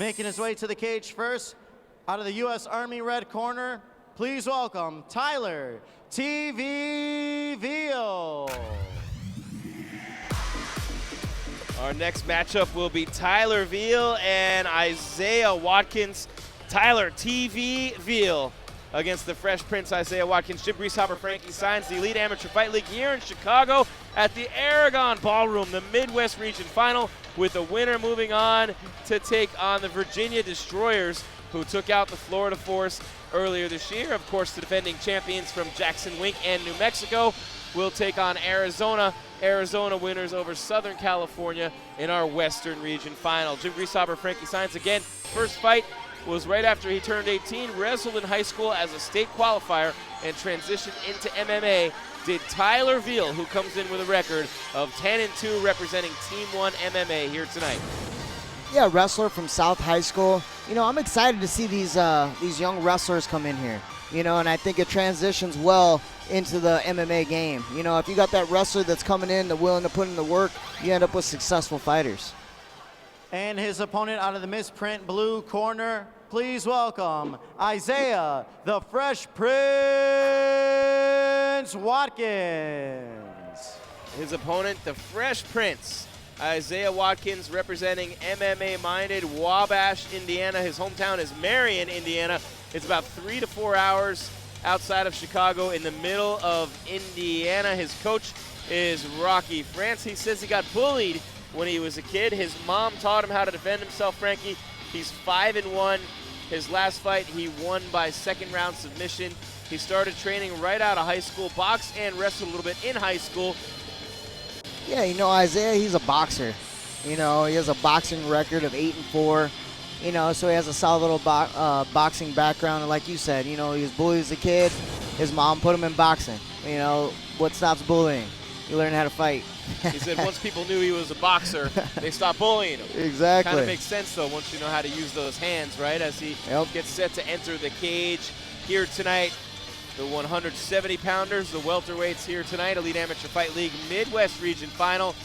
Making his way to the cage first, out of the U.S. Army red corner, please welcome Tyler TV VEAL. Our next matchup will be Tyler VEAL and Isaiah Watkins. Tyler TV VEAL against the Fresh Prince Isaiah Watkins. Jim Greasehopper Frankie signs the Elite Amateur Fight League here in Chicago at the Aragon Ballroom, the Midwest Region Final, with the winner moving on to take on the Virginia Destroyers, who took out the Florida Force earlier this year. Of course, the defending champions from Jackson Wink and New Mexico will take on Arizona. Arizona winners over Southern California in our Western Region Final. Jim Greasehopper Frankie signs again. First fight was right after he turned 18, wrestled in high school as a state qualifier, and transitioned into MMA. Did Tyler VEAL, who comes in with a record of 10-2 representing Team 1 MMA here tonight. Yeah, wrestler from South High School. You know, I'm excited to see these young wrestlers come in here. You know, and I think it transitions well into the MMA game. You know, if you got that wrestler that's coming in, that's willing to put in the work, you end up with successful fighters. And his opponent out of the misprint blue corner, please welcome Isaiah the Fresh Prince Watkins. His opponent, the Fresh Prince, Isaiah Watkins, representing MMA-minded Wabash, Indiana. His hometown is Marion, Indiana. It's about 3 to 4 hours outside of Chicago in the middle of Indiana. His coach is Rocky France. He says he got bullied when he was a kid. His mom taught him how to defend himself, Frankie. He's 5-1. His last fight, he won by second round submission. He started training right out of high school, boxed and wrestled a little bit in high school. Yeah, you know, Isaiah, he's a boxer. You know, he has a boxing record of 8-4. You know, so he has a solid little boxing background. And like you said, you know, he was bullied as a kid. His mom put him in boxing. You know, what stops bullying? You learn how to fight. He said once people knew he was a boxer, they stopped bullying him. Exactly. Kind of makes sense, though, once you know how to use those hands, right? As he gets set to enter the cage here tonight. The 170-pounders, the welterweights here tonight, Elite Amateur Fight League Midwest Region Final.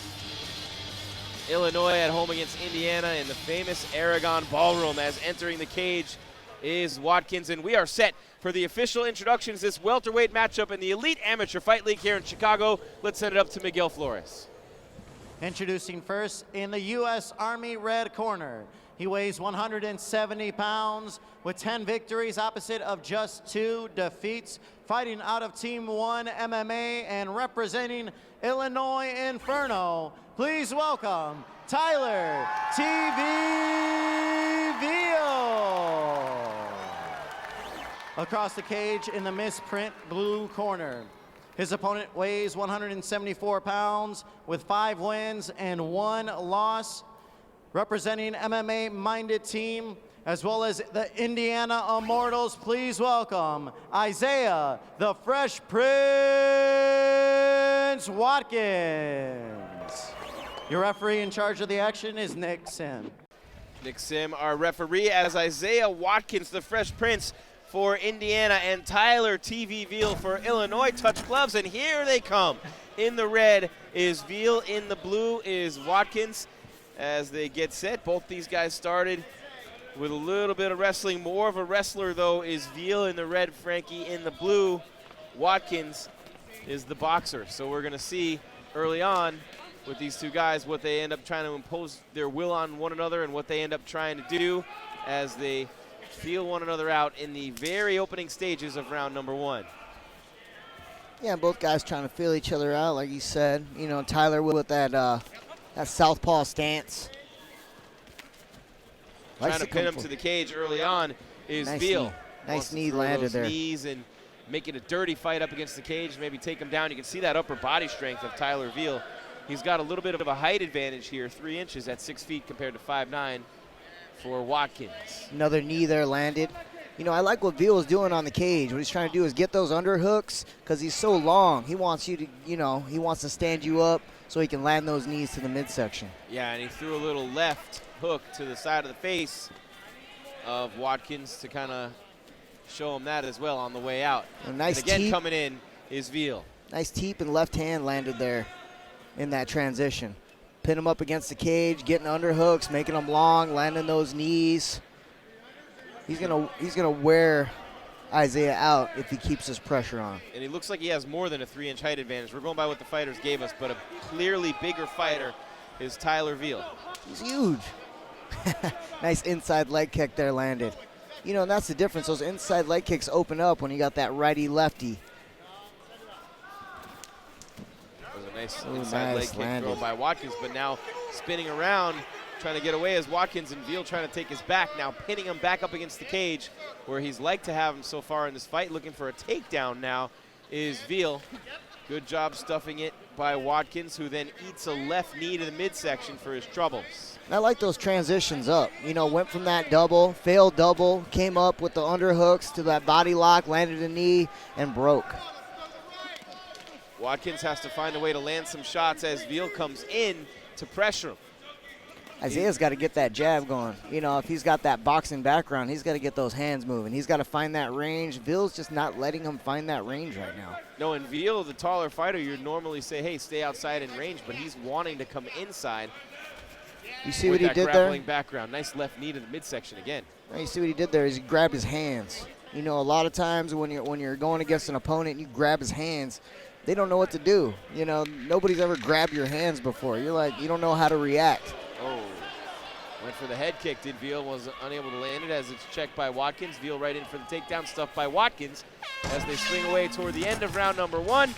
Illinois at home against Indiana in the famous Aragon Ballroom. As entering the cage is Watkins, and we are set for the official introductions. This welterweight matchup in the Elite Amateur Fight League here in Chicago. Let's send it up to Miguel Flores. Introducing first in the U.S. Army red corner. He weighs 170 pounds with 10 victories opposite of just 2 defeats. Fighting out of Team 1 MMA and representing Illinois Inferno, please welcome Tyler TV VEAL. Across the cage in the misprint blue corner. His opponent weighs 174 pounds with 5 wins and 1 loss. Representing MMA-minded team, as well as the Indiana Immortals, please welcome Isaiah the Fresh Prince Watkins. Your referee in charge of the action is Nick Sim. Nick Sim, our referee, as Isaiah Watkins, the Fresh Prince for Indiana, and Tyler TV VEAL for Illinois touch gloves, and here they come. In the red is VEAL, in the blue is Watkins. As they get set, both these guys started with a little bit of wrestling. More of a wrestler, though, is VEAL in the red, Frankie in the blue. Watkins is the boxer. So we're going to see early on with these two guys what they end up trying to impose their will on one another and what they end up trying to do as they feel one another out in the very opening stages of round number 1. Yeah, both guys trying to feel each other out, like you said. You know, Tyler with that southpaw stance. Trying to pin him to the cage early on is VEAL. Nice knee landed there. Knees and make it a dirty fight up against the cage, maybe take him down. You can see that upper body strength of Tyler VEAL. He's got a little bit of a height advantage here, 3 inches at 6 feet compared to 5'9" for Watkins. Another knee there landed. You know, I like what VEAL is doing on the cage. What he's trying to do is get those underhooks because he's so long. He wants you to, you know, he wants to stand you up so he can land those knees to the midsection. Yeah, and he threw a little left hook to the side of the face of Watkins to kind of show him that as well on the way out. A nice and again, teep. coming in is VEAL. Nice teep and left hand landed there in that transition. pin him up against the cage, getting underhooks, making them long, landing those knees. He's gonna wear Isaiah out if he keeps his pressure on. And he looks like he has more than a 3-inch height advantage. We're going by what the fighters gave us, but a clearly bigger fighter is Tyler VEAL. He's huge. Nice inside leg kick there landed. You know, and that's the difference. Those inside leg kicks open up when you got that righty-lefty. That was a nice inside leg kick thrown by Watkins, but now spinning around, trying to get away as Watkins, and VEAL trying to take his back, now pinning him back up against the cage where he's liked to have him so far in this fight. Looking for a takedown now is VEAL. Good job stuffing it by Watkins, who then eats a left knee to the midsection for his troubles. And I like those transitions up. You know, went from that double, failed double, came up with the underhooks to that body lock, landed a knee, and broke. Watkins has to find a way to land some shots as VEAL comes in to pressure him. Isaiah's got to get that jab going. You know, if he's got that boxing background, he's got to get those hands moving. He's got to find that range. VEAL's just not letting him find that range right now. No, in VEAL, the taller fighter, you'd normally say, hey, stay outside in range, but he's wanting to come inside. You see what he did there? Grappling background. Nice left knee to the midsection again. Now you see what he did there is he grabbed his hands. You know, a lot of times when you're going against an opponent and you grab his hands, they don't know what to do. You know, nobody's ever grabbed your hands before. You're like, you don't know how to react. Oh, went for the head kick. Did VEAL, was unable to land it as it's checked by Watkins. VEAL right in for the takedown, stuff by Watkins as they swing away toward the end of round number 1.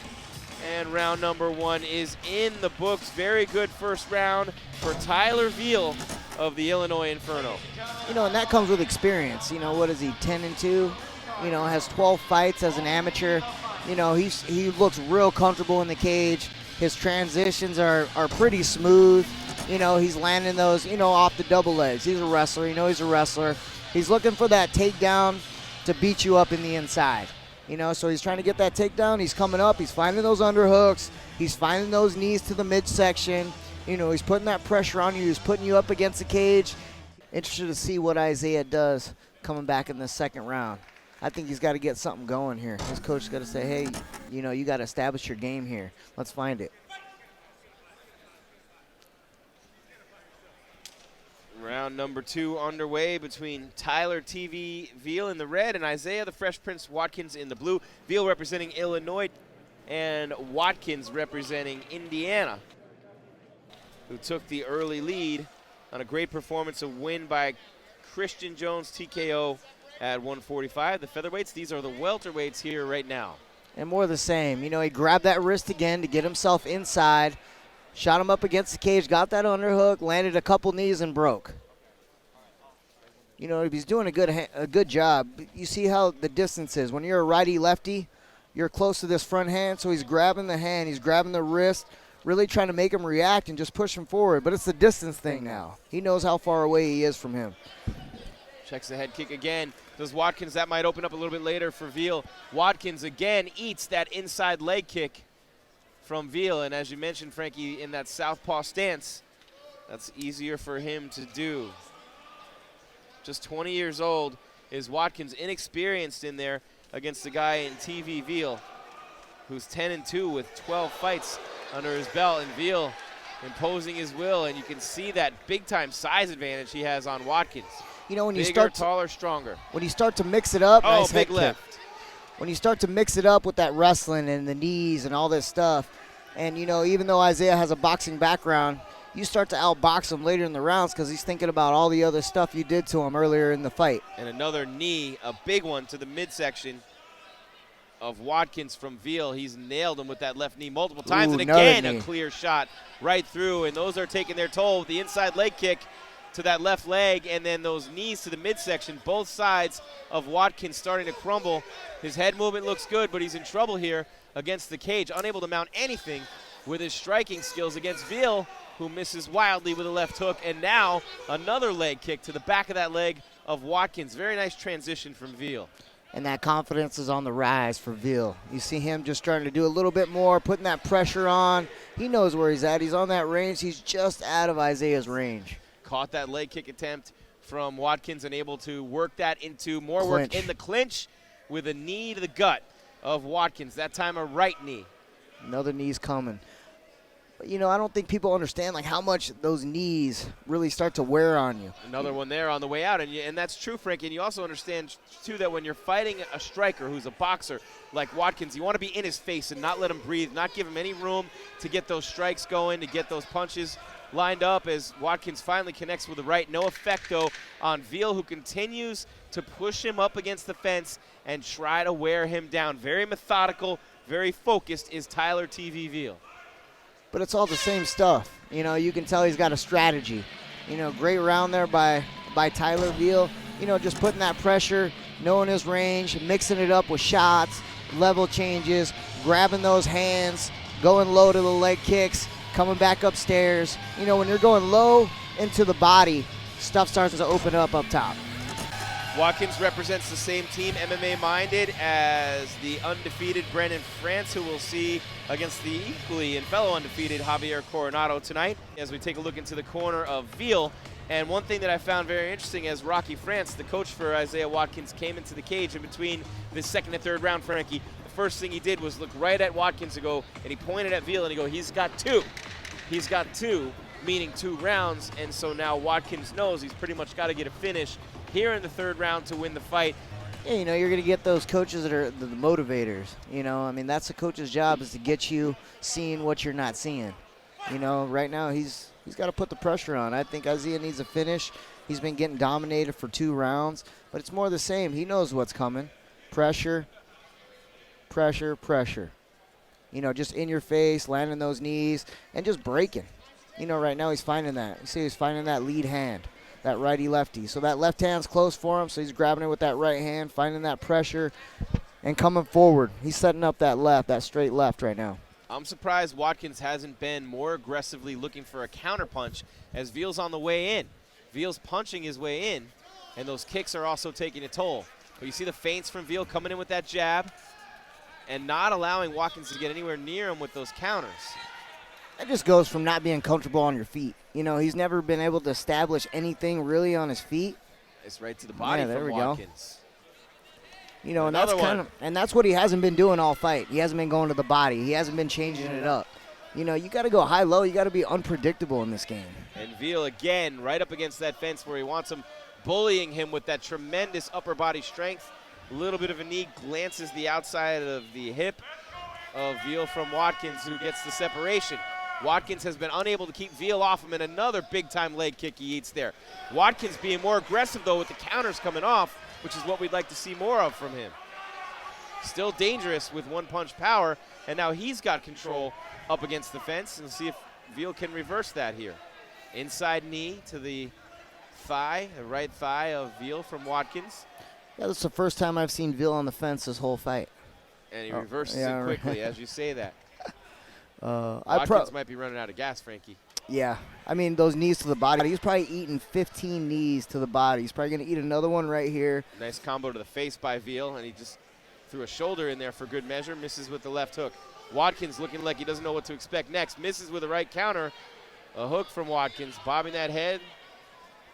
And round number 1 is in the books. Very good first round for Tyler VEAL of the Illinois Inferno. You know, and that comes with experience. You know, what is he, 10-2? You know, has 12 fights as an amateur. You know, he looks real comfortable in the cage. His transitions are pretty smooth. You know, he's landing those, you know, off the double legs. He's a wrestler. You know he's a wrestler. He's looking for that takedown to beat you up in the inside. You know, so he's trying to get that takedown. He's coming up. He's finding those underhooks. He's finding those knees to the midsection. You know, he's putting that pressure on you. He's putting you up against the cage. Interested to see what Isaiah does coming back in the second round. I think he's got to get something going here. His coach's got to say, hey, you know, you got to establish your game here. Let's find it. Round number 2 underway between Tyler TV VEAL in the red and Isaiah the Fresh Prince Watkins in the blue. VEAL representing Illinois and Watkins representing Indiana, who took the early lead on a great performance, a win by Christian Jones TKO at 145. The featherweights, these are the welterweights here right now. And more of the same. You know, he grabbed that wrist again to get himself inside. Shot him up against the cage, got that underhook, landed a couple knees, and broke. You know, he's doing a good job. You see how the distance is. When you're a righty-lefty, you're close to this front hand, so he's grabbing the hand, he's grabbing the wrist, really trying to make him react and just push him forward. But it's the distance thing now. He knows how far away he is from him. Checks the head kick again. Does Watkins, that might open up a little bit later for VEAL. Watkins again eats that inside leg kick from VEAL, and as you mentioned, Frankie, in that southpaw stance, that's easier for him to do. Just 20 years old is Watkins, inexperienced in there against the guy in TV VEAL, who's 10-2 with 12 fights under his belt, and VEAL imposing his will, and you can see that big-time size advantage he has on Watkins. You know, when Bigger, you start taller, stronger. When you start to mix it up, Oh, nice big head left. kick. When you start to mix it up with that wrestling and the knees and all this stuff, and, you know, even though Isaiah has a boxing background, you start to outbox him later in the rounds because he's thinking about all the other stuff you did to him earlier in the fight. And another knee, a big one to the midsection of Watkins from VEAL. He's nailed him with that left knee multiple times. Ooh, and again, knee. a clear shot right through. And those are taking their toll. The inside leg kick to that left leg, and then those knees to the midsection. Both sides of Watkins starting to crumble. His head movement looks good, but he's in trouble here against the cage, unable to mount anything with his striking skills against VEAL, who misses wildly with a left hook. And now another leg kick to the back of that leg of Watkins. Very nice transition from VEAL. And that confidence is on the rise for VEAL. You see him just starting to do a little bit more, putting that pressure on. He knows where he's at. He's on that range. He's just out of Isaiah's range. Caught that leg kick attempt from Watkins and able to work that into more Clinch. work in the clinch with a knee to the gut of Watkins. That time a right knee. Another knee's coming. But, you know, I don't think people understand like how much those knees really start to wear on you. Another one there on the way out, and that's true, Frankie. And you also understand, too, that when you're fighting a striker who's a boxer like Watkins, you want to be in his face and not let him breathe, not give him any room to get those strikes going, to get those punches lined up as Watkins finally connects with the right. No effect, though, on VEAL, who continues to push him up against the fence and try to wear him down. Very methodical, very focused is Tyler TV VEAL. But it's all the same stuff. You know, you can tell he's got a strategy. You know, great round there by Tyler VEAL. You know, just putting that pressure, knowing his range, mixing it up with shots, level changes, grabbing those hands, going low to the leg kicks, coming back upstairs. You know, when you're going low into the body, stuff starts to open up top. Watkins represents the same team, MMA-minded, as the undefeated Brennan France, who we'll see against the equally and fellow undefeated Javier Coronado tonight as we take a look into the corner of VEAL. And one thing that I found very interesting as Rocky France, the coach for Isaiah Watkins, came into the cage in between the second and third round, Frankie, the first thing he did was look right at Watkins and go, and he pointed at VEAL and he go, he's got two. He's got two, meaning 2 rounds. And so now Watkins knows he's pretty much got to get a finish here in the third round to win the fight. Yeah, you know, you're going to get those coaches that are the motivators. You know, I mean, that's the coach's job, is to get you seeing what you're not seeing. You know, right now he's got to put the pressure on. I think Isaiah needs a finish. He's been getting dominated for 2 rounds, but it's more the same. He knows what's coming. Pressure, pressure, pressure. You know, just in your face, landing those knees, and just breaking. You know, right now he's finding that. You see, he's finding that lead hand, that righty-lefty. So that left hand's close for him, so he's grabbing it with that right hand, finding that pressure, and coming forward. He's setting up that left, that straight left right now. I'm surprised Watkins hasn't been more aggressively looking for a counterpunch as VEAL's on the way in. VEAL's punching his way in, and those kicks are also taking a toll. But you see the feints from VEAL coming in with that jab and not allowing Watkins to get anywhere near him with those counters. That just goes from not being comfortable on your feet. You know, he's never been able to establish anything really on his feet. It's right to the body from Watkins. You know, and that's what he hasn't been doing all fight. He hasn't been going to the body. He hasn't been changing it up. You know, you got to go high-low. You got to be unpredictable in this game. And VEAL again right up against that fence where he wants him, bullying him with that tremendous upper body strength. A little bit of a knee glances the outside of the hip of VEAL from Watkins, who gets the separation. Watkins has been unable to keep VEAL off him, and another big-time leg kick he eats there. Watkins being more aggressive, though, with the counters coming off, which is what we'd like to see more of from him. Still dangerous with one-punch power, and now he's got control up against the fence, and see if VEAL can reverse that here. Inside knee to the thigh, the right thigh of VEAL from Watkins. Yeah, that's the first time I've seen VEAL on the fence this whole fight. And he reverses it quickly as you say that. Watkins might be running out of gas, Frankie. Yeah. I mean, those knees to the body. He's probably eating 15 knees to the body. He's probably going to eat another one right here. Nice combo to the face by VEAL, and he just threw a shoulder in there for good measure. Misses with the left hook. Watkins looking like he doesn't know what to expect next. Misses with a right counter. A hook from Watkins, bobbing that head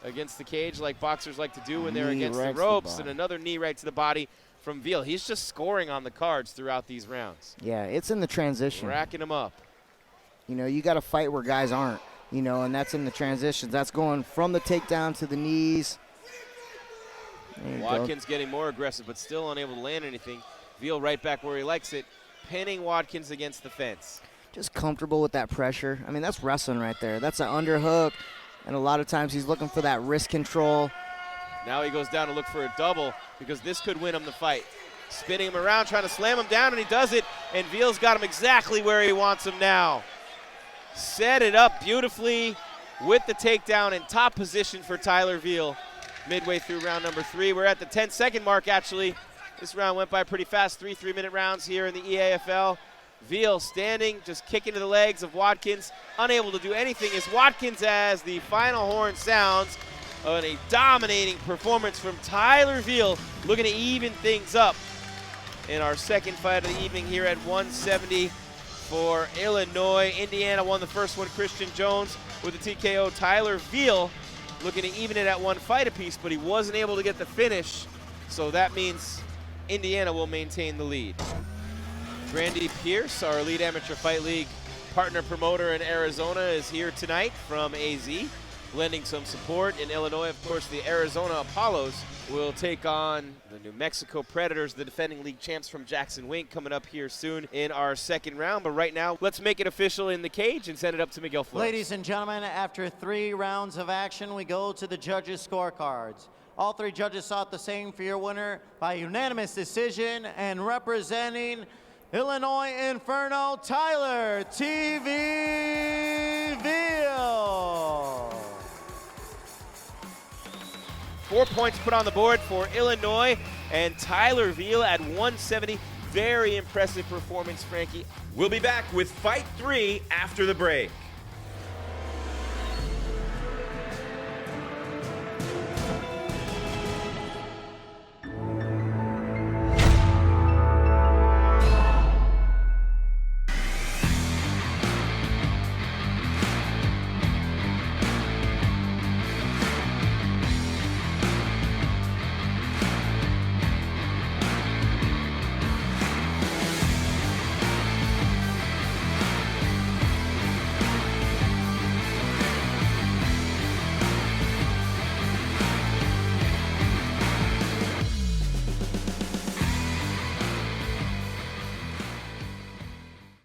against the cage like boxers like to do when they're against the ropes, and another knee right to the body from VEAL. He's just scoring on the cards throughout these rounds. Yeah, it's in the transition. Racking him up. You know, you got to fight where guys aren't, you know, and that's in the transitions. That's going from the takedown to the knees. Watkins getting more aggressive, but still unable to land anything. VEAL right back where he likes it, pinning Watkins against the fence. Just comfortable with that pressure. I mean, that's wrestling right there. That's an underhook, and a lot of times he's looking for that wrist control. Now he goes down to look for a double because this could win him the fight. Spinning him around, trying to slam him down, and he does it, and VEAL's got him exactly where he wants him now. Set it up beautifully with the takedown in top position for Tyler VEAL midway through round number 3. We're at the 10-second mark, actually. This round went by pretty fast, 3 3-minute rounds here in the EAFL. VEAL standing, just kicking to the legs of Watkins, unable to do anything as Watkins, as the final horn sounds, on a dominating performance from Tyler VEAL, looking to even things up in our second fight of the evening here at 170 for Illinois. Indiana won the first one, Christian Jones with the TKO. Tyler VEAL looking to even it at 1 fight apiece, but he wasn't able to get the finish, so that means Indiana will maintain the lead. Brandy Pierce, our Elite Amateur Fight League partner promoter in Arizona, is here tonight from AZ, lending some support. In Illinois, of course, the Arizona Apollos will take on the New Mexico Predators, the defending league champs from Jackson Wink, coming up here soon in our second round. But right now, let's make it official in the cage and send it up to Miguel Flores. Ladies and gentlemen, after 3 rounds of action, we go to the judges' scorecards. All 3 judges sought the same for your winner by unanimous decision, and representing Illinois Inferno, Tyler TV VEAL. 4 points put on the board for Illinois and Tyler VEAL at 170. Very impressive performance, Frankie. We'll be back with Fight 3 after the break.